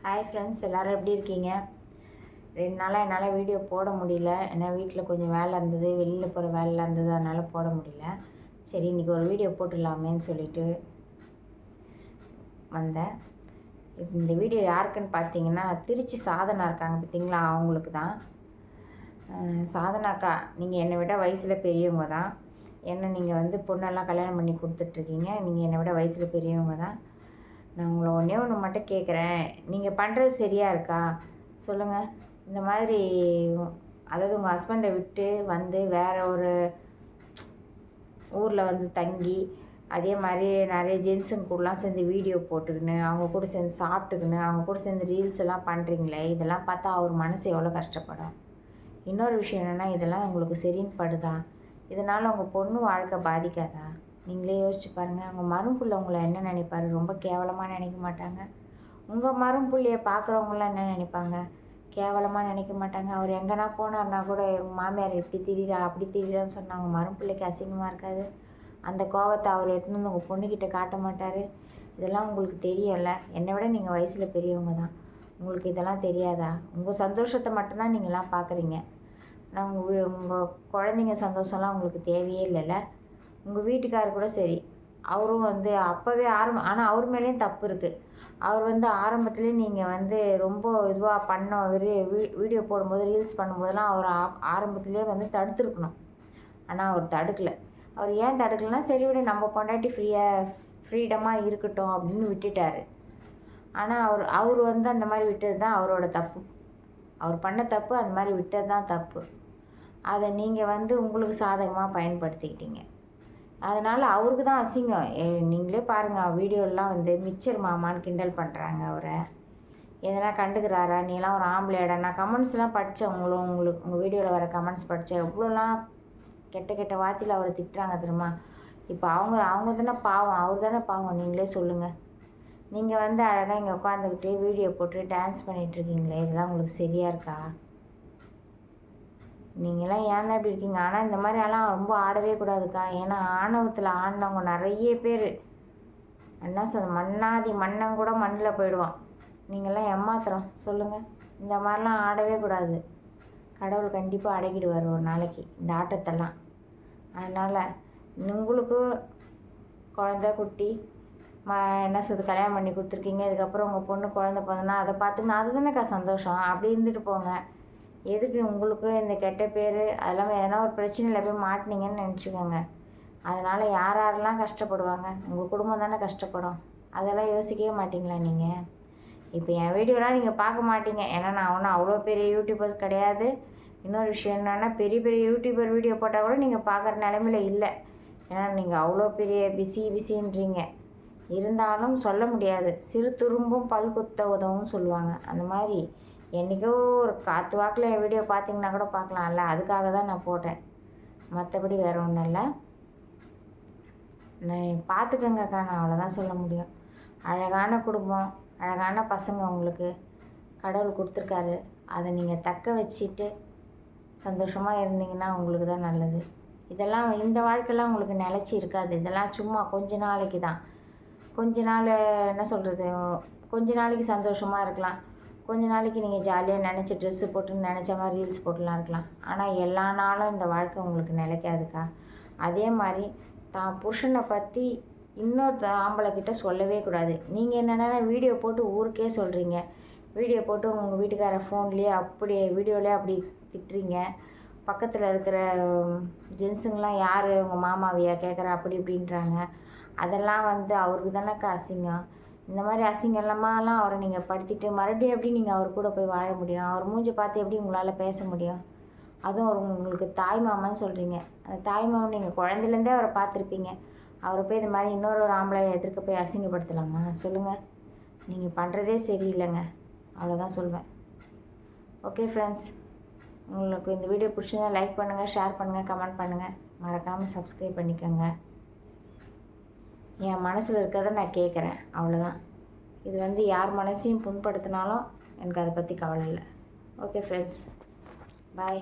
Hi friends, எல்லோரும் எப்படி இருக்கீங்க? 2 நாளாக என்னால் வீடியோ போட முடியல. ஏன்னா வீட்டில் கொஞ்சம் வேலை இருந்தது, வெளியில் போகிற வேலைலாம் இருந்தது, அதனால் போட முடியல. சரி, இன்றைக்கி ஒரு வீடியோ போட்டுடலாமேன்னு சொல்லிட்டு வந்தேன். இந்த வீடியோ யாருக்குன்னு பார்த்தீங்கன்னா, திருச்சி சாதனா இருக்காங்க பார்த்தீங்களா, அவங்களுக்கு தான். சாதனாக்கா, நீங்கள் என்னை விட வயசில் பெரியவங்க தான். என்ன நீங்கள் பொண்ணெல்லாம் கல்யாணம் பண்ணி கொடுத்துட்ருக்கீங்க. நீங்கள் என்னை விட வயசில் பெரியவங்க தான். நான் உங்களை ஒன்றே ஒன்று மட்டும் கேட்குறேன். நீங்கள் பண்ணுறது சரியாக இருக்கா சொல்லுங்கள். இந்த மாதிரி அதாவது உங்கள் ஹஸ்பண்டை விட்டு வந்து வேறு ஒரு ஊரில் தங்கி, அதே மாதிரி நிறைய ஜென்ஸுங்க கூடலாம் சேர்ந்து வீடியோ போட்டுக்கின்னு, அவங்க கூட சேர்ந்து சாப்பிட்டுக்கின்னு, அவங்க கூட சேர்ந்து ரீல்ஸ் எல்லாம் பண்ணுறீங்களே, இதெல்லாம் பார்த்தா அவர் மனசு எவ்வளோ கஷ்டப்படும். இன்னொரு விஷயம் என்னென்னா, இதெல்லாம் உங்களுக்கு சரின்னு படுதா? இதனால் உங்கள் பொண்ணு வாழ்க்கை பாதிக்காதா? நீங்களே யோசிச்சு பாருங்கள். உங்கள் மரும்புள்ள உங்களை என்ன நினைப்பார்? ரொம்ப கேவலமாக நினைக்க மாட்டாங்க? உங்கள் மரும்புள்ளையை பார்க்குறவங்களாம் என்ன நினைப்பாங்க? கேவலமாக நினைக்க மாட்டாங்க? அவர் எங்கன்னா போனார்னா கூட உங்கள் மாமியார் இப்படி திரிகிறா அப்படி திரிகிறான்னு சொன்னாங்க. உங்கள் மரும்பிள்ளைக்கு அசிங்கமாக இருக்காது? அந்த கோவத்தை அவர் எடுத்துன்னு வந்து உங்கள் பொண்ணுக்கிட்ட காட்ட மாட்டார்? இதெல்லாம் உங்களுக்கு தெரியல. என்னை விட நீங்கள் வயசில் பெரியவங்க தான். உங்களுக்கு இதெல்லாம் தெரியாதா? உங்கள் சந்தோஷத்தை மட்டும்தான் நீங்களாம் பார்க்குறீங்க. ஆனால் உங்கள் குழந்தைங்க சந்தோஷம்லாம் உங்களுக்கு தேவையே இல்லைல்ல. உங்கள் வீட்டுக்காரர் கூட சரி, அவரும் அப்போவே ஆனால் அவர் மேலேயும் தப்பு இருக்குது. அவர் ஆரம்பத்துலேயே நீங்கள் ரொம்ப இதுவாக பண்ண வீடியோ போடும்போது, ரீல்ஸ் பண்ணும்போதெல்லாம் அவர் ஆரம்பத்துலேயே தடுத்துருக்கணும். ஆனால் அவர் தடுக்கலை. அவர் ஏன் தடுக்கலைன்னா, சரி விட நம்ம பொண்டாட்டி ஃப்ரீடமாக இருக்கட்டும் அப்படின்னு விட்டுட்டார். ஆனால் அவர் அந்த மாதிரி விட்டது தான் அவரோட தப்பு. அவர் பண்ண தப்பு, அந்த மாதிரி விட்டது தான் தப்பு. அதை நீங்கள் உங்களுக்கு சாதகமாக பயன்படுத்திக்கிட்டீங்க. அதனால் அவருக்கு தான் அசிங்கம். நீங்களே பாருங்கள், வீடியோலாம் மிச்சர் மாமான்னு கிண்டல் பண்ணுறாங்க அவரை. எதனா கண்டுக்கிறாரா? நீலாம் ஒரு ஆம்பளையாடா? நான் கமெண்ட்ஸ்லாம் படித்தேன். உங்கள் வீடியோவில் வர கமெண்ட்ஸ் படித்தேன். எவ்வளோலாம் கெட்ட கெட்ட வார்த்தையில் அவரை திட்டுறாங்க தெரியுமா? இப்போ அவங்க தானே பாவம், அவர் தானே பாவம். நீங்களே சொல்லுங்கள். நீங்கள் அழகாக இங்கே உட்காந்துக்கிட்டு வீடியோ போட்டு டான்ஸ் பண்ணிகிட்ருக்கீங்களே, இதெல்லாம் உங்களுக்கு சரியாக இருக்கா? நீங்களாம் ஏன் தான் இப்படி இருக்கீங்க? ஆனால் இந்த மாதிரியெல்லாம் ரொம்ப ஆடவே கூடாதுக்கா. ஏன்னா ஆணவத்தில் ஆடினவங்க நிறைய பேர் என்ன மண்ணாதி மன்னன் கூட மண்ணில் போயிடுவான். நீங்களாம் ஏமாத்திரம் சொல்லுங்கள். இந்த மாதிரிலாம் ஆடவே கூடாது. கடவுள் கண்டிப்பாக அடக்கிடுவார் ஒரு நாளைக்கு இந்த ஆட்டத்தெல்லாம். அதனால் உங்களுக்கு குழந்த குட்டி கல்யாணம் பண்ணி கொடுத்துருக்கீங்க. இதுக்கப்புறம் உங்கள் பொண்ணு குழந்த பிறந்தனா அதை பார்த்துக்கினா அதுதானேக்கா சந்தோஷம். அப்படி இருந்துட்டு போங்க. எதுக்கு உங்களுக்கு இந்த கெட்ட பேர்? அதெல்லாம் எதனா ஒரு பிரச்சனையில் போய் மாட்டினீங்கன்னு நினச்சிக்கோங்க. அதனால் யாரெல்லாம் கஷ்டப்படுவாங்க? உங்கள் குடும்பம் தானே கஷ்டப்படும். அதெல்லாம் யோசிக்கவே மாட்டிங்களா நீங்கள்? இப்போ என் வீடியோலாம் நீங்கள் பார்க்க மாட்டீங்க. ஏன்னா நான் ஒன்றும் அவ்வளோ பெரிய யூடியூபர்ஸ் கிடையாது. இன்னொரு விஷயம் என்னென்னா, பெரிய பெரிய யூடியூபர் வீடியோ போட்டால் கூட நீங்கள் பார்க்குற நிலமையில இல்லை. ஏன்னா நீங்கள் அவ்வளோ பெரிய பிஸின்றீங்க. இருந்தாலும் சொல்ல முடியாது. சிறு துரும்பும் பல் குத்த உதவும் சொல்லுவாங்க. அந்த மாதிரி என்றைக்கோ ஒரு காற்று வாக்கில் என் வீடியோ பார்த்தீங்கன்னா கூட பார்க்கலாம்ல. அதுக்காக தான் நான் போட்டேன். மற்றபடி வேறு ஒன்றும் இல்லை. நான் பார்த்துக்கங்கக்கா, நான் அவ்வளோதான் சொல்ல முடியும். அழகான குடும்பம், அழகான பசங்க உங்களுக்கு கடவுள் கொடுத்துருக்காரு. அதை நீங்கள் தக்க வச்சுட்டு சந்தோஷமாக இருந்தீங்கன்னா உங்களுக்கு தான் நல்லது. இதெல்லாம் இந்த வாழ்க்கைலாம் உங்களுக்கு நிலச்சி இருக்காது. இதெல்லாம் சும்மா கொஞ்ச நாளைக்கு தான். கொஞ்ச நாள் என்ன சொல்கிறது, கொஞ்ச நாளைக்கு சந்தோஷமாக இருக்கலாம். கொஞ்ச நாளைக்கு நீங்கள் ஜாலியாக நினச்ச ட்ரெஸ்ஸு போட்டு நினச்ச மாதிரி ரீல்ஸ் போட்டுலாம் இருக்கலாம். ஆனால் எல்லா நாளும் இந்த வாழ்க்கை உங்களுக்கு நிலைக்காதுக்கா. அதே மாதிரி தான் புருஷனை பற்றி இன்னொரு ஆம்பளைக்கிட்ட சொல்லவே கூடாது. நீங்கள் என்னென்னா வீடியோ போட்டு ஊருக்கே சொல்கிறீங்க. வீடியோ போட்டு உங்கள் வீட்டுக்கார ஃபோன்லேயே அப்படி வீடியோலேயே அப்படி திட்டுறீங்க. பக்கத்தில் இருக்கிற ஜென்ஸுங்கெலாம் யார் உங்கள் மாமாவையா கேட்குற அப்படி இப்படின்றாங்க. அதெல்லாம் அவருக்கு தானேக்கா அசிங்கம். இந்த மாதிரி அசிங்கமாலாம் அவரை நீங்கள் படுத்திட்டு மறுபடியும் எப்படி நீங்கள் அவர் கூட போய் வாழ முடியும்? அவர் மூஞ்சி பார்த்து எப்படி உங்களால் பேச முடியும்? அதுவும் உங்களுக்கு தாய் மாமன்னு சொல்கிறீங்க. அந்த தாய் மாமன் நீங்கள் குழந்தையிலேருந்தே அவரை பார்த்துருப்பீங்க. அவரை போய் இந்த மாதிரி இன்னொரு ஆம்பளை எதிர்க்க போய் அசிங்கப்படுத்தலாமா? சொல்லுங்கள். நீங்கள் பண்ணுறதே சரியில்லைங்க. அவ்வளோதான் சொல்வேன். ஓகே ஃப்ரெண்ட்ஸ், உங்களுக்கு இந்த வீடியோ பிடிச்சிருந்தா லைக் பண்ணுங்கள், ஷேர் பண்ணுங்கள், கமெண்ட் பண்ணுங்கள். மறக்காமல் சப்ஸ்கிரைப் பண்ணிக்கோங்க. என் மனசில் இருக்கிறத நான் கேட்குறேன், அவ்வளோதான். இது யார் மனசையும் புண்படுத்தினாலும் எனக்கு அதை பற்றி கவலை இல்லை. ஓகே ஃப்ரெண்ட்ஸ், பாய்.